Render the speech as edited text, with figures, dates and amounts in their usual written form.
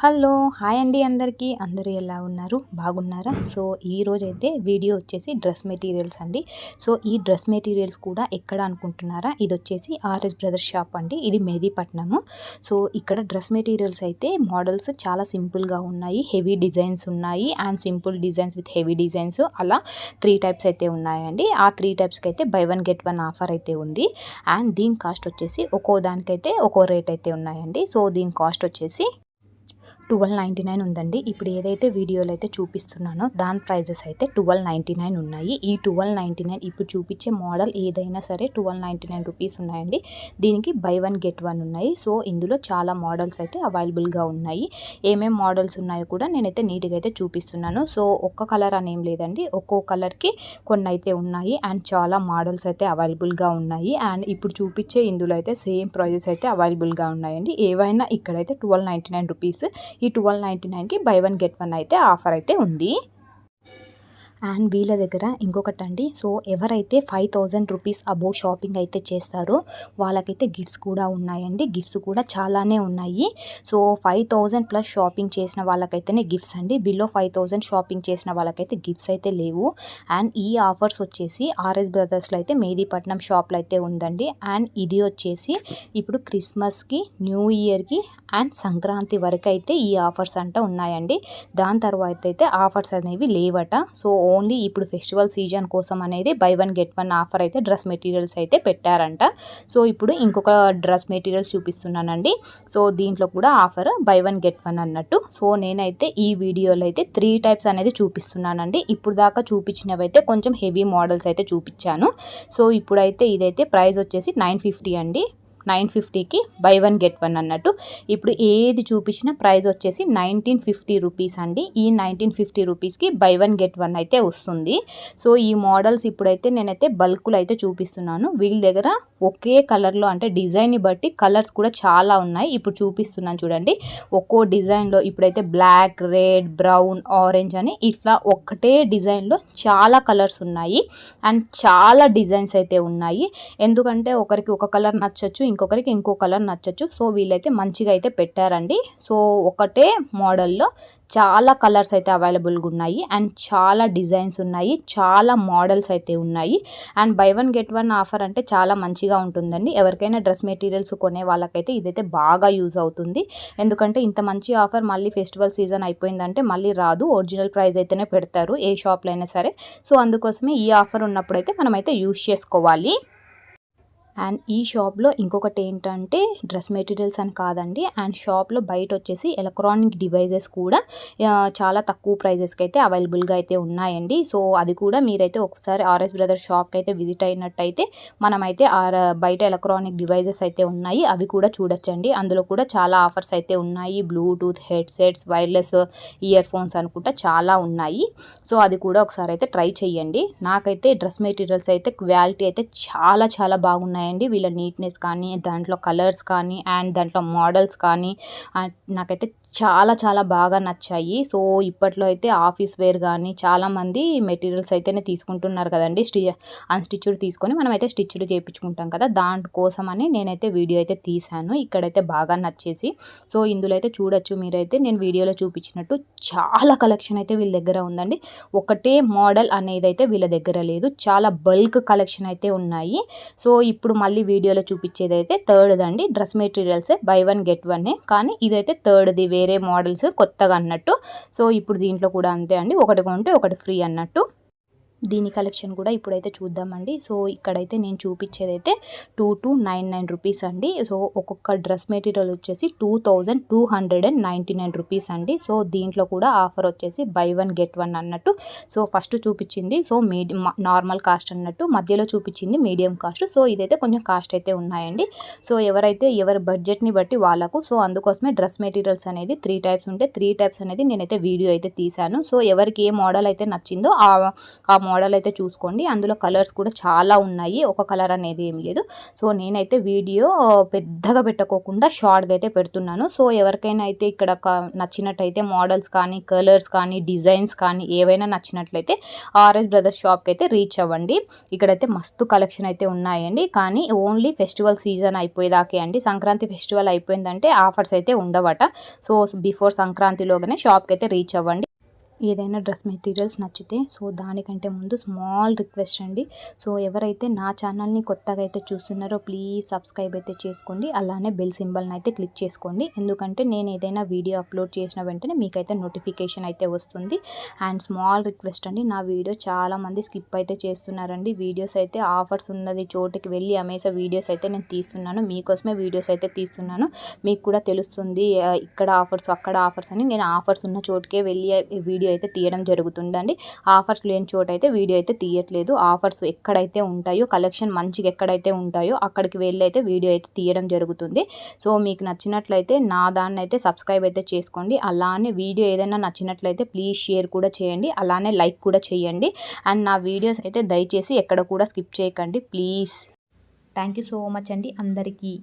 Hello! Hi అండి అందరికీ. అందరూ ఎలా ఉన్నారు? బాగున్నారా? సో, ఈరోజైతే వీడియో వచ్చేసి డ్రెస్ మెటీరియల్స్ అండి. సో, ఈ డ్రెస్ మెటీరియల్స్ కూడా ఎక్కడ అనుకుంటున్నారా? ఇదొచ్చేసి ఆర్ఎస్ బ్రదర్స్ షాప్ అండి. ఇది మెహదీపట్నము. సో, ఇక్కడ డ్రెస్ మెటీరియల్స్ అయితే మోడల్స్ చాలా సింపుల్‌గా ఉన్నాయి. హెవీ డిజైన్స్ ఉన్నాయి. And simple designs with heavy designs అలా 3 టైప్స్ అయితే ఉన్నాయండి. ఆ 3 టైప్స్‌కి అయితే by one get one offer అయితే ఉంది. అండ్ దీని కాస్ట్ వచ్చేసి ఒక్కో దానికైతే ఒక్కో రేట్ అయితే ఉన్నాయండి. సో, దీని కాస్ట్ వచ్చేసి 1299 ఉందండి. ఇప్పుడు ఏదైతే వీడియోలో అయితే చూపిస్తున్నానో దాని ప్రైజెస్ అయితే 1299 ఉన్నాయి. ఈ 1299 ఇప్పుడు చూపించే మోడల్ ఏదైనా సరే 1299 రూపీస్ ఉన్నాయండి. దీనికి బై వన్ గెట్ వన్ ఉన్నాయి. సో ఇందులో చాలా మోడల్స్ అయితే అవైలబుల్గా ఉన్నాయి. ఏమేం మోడల్స్ ఉన్నాయో కూడా నేనైతే నీట్గా అయితే చూపిస్తున్నాను. సో ఒక్క కలర్ అని ఏం లేదండి, ఒక్కో కలర్కి కొన్ని అయితే ఉన్నాయి. అండ్ చాలా మోడల్స్ అయితే అవైలబుల్గా ఉన్నాయి. అండ్ ఇప్పుడు చూపించే ఇందులో అయితే సేమ్ ప్రైజెస్ అయితే అవైలబుల్గా ఉన్నాయండి. ఏవైనా ఇక్కడైతే 1299 రూపీస్. ఈ 1299కి బై వన్ గెట్ వన్ అయితే ఆఫర్ అయితే ఉంది. అండ్ వీళ్ళ దగ్గర ఇంకొకటండి, సో ఎవరైతే 5000 రూపీస్ అబోవ్ షాపింగ్ అయితే చేస్తారో వాళ్ళకైతే గిఫ్ట్స్ కూడా ఉన్నాయండి. గిఫ్ట్స్ కూడా చాలానే ఉన్నాయి. సో 5000 ప్లస్ షాపింగ్ చేసిన వాళ్ళకైతేనే గిఫ్ట్స్ అండి. బిలో 5000 షాపింగ్ చేసిన వాళ్ళకైతే గిఫ్ట్స్ అయితే లేవు. అండ్ ఈ ఆఫర్స్ వచ్చేసి ఆర్ఎస్ బ్రదర్స్లో అయితే మెహదీపట్నం షాప్లో అయితే ఉందండి. అండ్ ఇది వచ్చేసి ఇప్పుడు క్రిస్మస్కి, న్యూ ఇయర్కి అండ్ సంక్రాంతి వరకు అయితే ఈ ఆఫర్స్ అంట ఉన్నాయండి. దాని తర్వాత అయితే ఆఫర్స్ అనేవి లేవట. సో ఓన్లీ ఇప్పుడు ఫెస్టివల్ సీజన్ కోసం అనేది by one get one offer అయితే డ్రెస్ మెటీరియల్స్ అయితే పెట్టారంట. సో ఇప్పుడు ఇంకొక డ్రెస్ మెటీరియల్స్ చూపిస్తున్నానండి. సో దీంట్లో కూడా offer buy one get one అన్నట్టు. సో నేనైతే ఈ వీడియోలో అయితే 3 టైప్స్ అనేది చూపిస్తున్నానండి. ఇప్పుడు దాకా చూపించినవి అయితే కొంచెం హెవీ మోడల్స్ అయితే చూపించాను. సో ఇప్పుడైతే ఇదైతే ప్రైస్ వచ్చేసి 950 అండి. 950కి బై వన్ గెట్ వన్ అన్నట్టు. ఇప్పుడు ఏది చూపించిన ప్రైస్ వచ్చేసి 1950 రూపీస్ అండి. ఈ 1950 రూపీస్కి బై వన్ గెట్ వన్ అయితే వస్తుంది. సో ఈ మోడల్స్ ఇప్పుడైతే నేనైతే బల్క్లో అయితే చూపిస్తున్నాను. వీళ్ళ దగ్గర ఒకే కలర్లో అంటే డిజైన్ని బట్టి కలర్స్ కూడా చాలా ఉన్నాయి. ఇప్పుడు చూపిస్తున్నాను చూడండి. ఒక్కో డిజైన్లో ఇప్పుడైతే బ్లాక్, రెడ్, బ్రౌన్, ఆరెంజ్ అని ఇట్లా ఒక్కటే డిజైన్లో చాలా కలర్స్ ఉన్నాయి. అండ్ చాలా డిజైన్స్ అయితే ఉన్నాయి. ఎందుకంటే ఒకరికి ఒక కలర్ నచ్చచ్చు, ఇంకొకరికి ఇంకో కలర్ నచ్చచ్చు. సో వీళ్ళైతే మంచిగా అయితే పెట్టారండి. సో ఒకటే మోడల్లో చాలా కలర్స్ అయితే అవైలబుల్గా ఉన్నాయి. అండ్ చాలా డిజైన్స్ ఉన్నాయి, చాలా మోడల్స్ అయితే ఉన్నాయి. And by one get one offer అంటే చాలా మంచిగా ఉంటుందండి. ఎవరికైనా డ్రెస్ మెటీరియల్స్ కొనే వాళ్ళకైతే ఇదైతే బాగా యూజ్ అవుతుంది. ఎందుకంటే ఇంత మంచి ఆఫర్ మళ్ళీ ఫెస్టివల్ సీజన్ అయిపోయిందంటే మళ్ళీ రాదు. ఒరిజినల్ ప్రైస్ అయితేనే పెడతారు ఏ షాప్లో అయినా సరే. సో అందుకోసమే ఈ ఆఫర్ ఉన్నప్పుడైతే మనమైతే యూజ్ చేసుకోవాలి. అండ్ ఈ షాప్లో ఇంకొకటి ఏంటంటే డ్రెస్ మెటీరియల్స్ అని కాదండి, అండ్ షాప్లో బయట వచ్చేసి ఎలక్ట్రానిక్ డివైజెస్ కూడా చాలా తక్కువ ప్రైజెస్కి అయితే అవైలబుల్గా అయితే ఉన్నాయండి. సో అది కూడా మీరైతే ఒకసారి ఆర్ఎస్ బ్రదర్స్ షాప్కి అయితే విజిట్ అయినట్టయితే మనమైతే బయట ఎలక్ట్రానిక్ డివైజెస్ అయితే ఉన్నాయి, అవి కూడా చూడొచ్చండి. అందులో కూడా చాలా ఆఫర్స్ అయితే ఉన్నాయి. Bluetooth headsets, wireless ear phones అనుకుంటా చాలా ఉన్నాయి. సో అది కూడా ఒకసారి అయితే ట్రై చేయండి. నాకైతే డ్రెస్ మెటీరియల్స్ అయితే క్వాలిటీ అయితే చాలా చాలా బాగున్నాయి. వీళ్ళ నీట్నెస్ కానీ, దాంట్లో కలర్స్ కానీ, అండ్ దాంట్లో మోడల్స్ కానీ నాకైతే చాలా చాలా బాగా నచ్చాయి. సో ఇప్పట్లో అయితే ఆఫీస్ వేర్ కానీ చాలామంది మెటీరియల్స్ అయితేనే తీసుకుంటున్నారు కదండి. అన్స్టిచ్డ్ తీసుకొని మనమైతే స్టిచ్డ్ చేయించుకుంటాం కదా, దానికోసమని నేనైతే వీడియో అయితే తీశాను. ఇక్కడైతే బాగా నచ్చేసి సో ఇందులో అయితే చూడొచ్చు మీరైతే నేను వీడియోలో చూపించినట్టు చాలా కలెక్షన్ అయితే వీళ్ళ దగ్గర ఉందండి. ఒకటే మోడల్ అనేది అయితే వీళ్ళ దగ్గర లేదు, చాలా బల్క్ కలెక్షన్ అయితే ఉన్నాయి. సో ఇప్పుడు మళ్ళీ వీడియోలో చూపించేది అయితే థర్డ్ అండి. Dress materials by one get one, కానీ ఇదైతే థర్డ్ది వేరే మోడల్స్ కొత్తగా అన్నట్టు. సో ఇప్పుడు దీంట్లో కూడా అంతే అండి, ఒకటి కొంటే ఒకటి ఫ్రీ అన్నట్టు. దీని కలెక్షన్ కూడా ఇప్పుడైతే చూద్దామండి. సో ఇక్కడైతే నేను చూపించేదైతే 2299 రూపీస్ అండి. సో ఒక్కొక్క డ్రెస్ మెటీరియల్ వచ్చేసి 2299 రూపీస్ అండి. సో దీంట్లో కూడా ఆఫర్ వచ్చేసి బై వన్ గెట్ వన్ అన్నట్టు. సో ఫస్ట్ చూపించింది సో నార్మల్ కాస్ట్ అన్నట్టు, మధ్యలో చూపించింది మీడియం కాస్ట్. సో ఇదైతే కొంచెం కాస్ట్ అయితే ఉన్నాయండి. సో ఎవరి బడ్జెట్ని బట్టి వాళ్ళకు. సో అందుకోసమే డ్రెస్ మెటీరియల్స్ అనేది 3 టైప్స్ ఉంటే 3 టైప్స్ అనేది నేనైతే వీడియో అయితే తీశాను. సో ఎవరికి ఏ మోడల్ అయితే నచ్చిందో ఆ మోడల్ అయితే చూసుకోండి. అందులో కలర్స్ కూడా చాలా ఉన్నాయి, ఒక కలర్ అనేది ఏం లేదు. సో నేనైతే వీడియో పెద్దగా పెట్టుకోకుండా షార్ట్గా అయితే పెడుతున్నాను. సో ఎవరికైనా అయితే ఇక్కడ నచ్చినట్టయితే మోడల్స్ కానీ, కలర్స్ కానీ, డిజైన్స్ కానీ ఏవైనా నచ్చినట్లయితే ఆర్ఎస్ బ్రదర్స్ షాప్కి అయితే రీచ్ అవ్వండి. ఇక్కడైతే మస్తు కలెక్షన్ అయితే ఉన్నాయండి. కానీ ఓన్లీ ఫెస్టివల్ సీజన్ అయిపోయేదాకే అండి. సంక్రాంతి ఫెస్టివల్ అయిపోయిందంటే ఆఫర్స్ అయితే ఉండవట. సో బిఫోర్ సంక్రాంతిలోగానే షాప్కి అయితే రీచ్ అవ్వండి. ఏదైనా డ్రెస్ మెటీరియల్స్ నచ్చితే సో దానికంటే ముందు స్మాల్ రిక్వెస్ట్ అండి. సో ఎవరైతే నా ఛానల్ని కొత్తగా అయితే చూస్తున్నారో ప్లీజ్ సబ్స్క్రైబ్ అయితే చేసుకోండి. అలానే బెల్ సింబల్ని అయితే క్లిక్ చేసుకోండి. ఎందుకంటే నేను ఏదైనా వీడియో అప్లోడ్ చేసిన వెంటనే మీకైతే నోటిఫికేషన్ అయితే వస్తుంది. అండ్ స్మాల్ రిక్వెస్ట్ అండి, నా వీడియో చాలామంది స్కిప్ అయితే చేస్తున్నారండి. వీడియోస్ అయితే ఆఫర్స్ ఉన్నది చోటుకి వెళ్ళి అమేసా వీడియోస్ అయితే నేను తీస్తున్నాను. మీకోసమే వీడియోస్ అయితే తీస్తున్నాను. మీకు కూడా తెలుస్తుంది ఇక్కడ ఆఫర్స్ అక్కడ ఆఫర్స్ అని. నేను ఆఫర్స్ ఉన్న చోటుకే వెళ్ళి వీడియో అయితే తీయడం జరుగుతుందండి. ఆఫర్స్ లేని చోట అయితే వీడియో అయితే తీయట్లేదు. ఆఫర్స్ ఎక్కడైతే ఉంటాయో, కలెక్షన్ మంచిగా ఎక్కడైతే ఉంటాయో అక్కడికి వెళ్ళి అయితే వీడియో అయితే తీయడం జరుగుతుంది. సో మీకు నచ్చినట్లయితే నా దాన్ని అయితే సబ్స్క్రైబ్ అయితే చేసుకోండి. అలానే వీడియో ఏదైనా నచ్చినట్లయితే ప్లీజ్ షేర్ కూడా చేయండి. అలానే లైక్ కూడా చేయండి. అండ్ నా వీడియోస్ అయితే దయచేసి ఎక్కడ కూడా స్కిప్ చేయకండి please. Thank you so much అండి అందరికీ.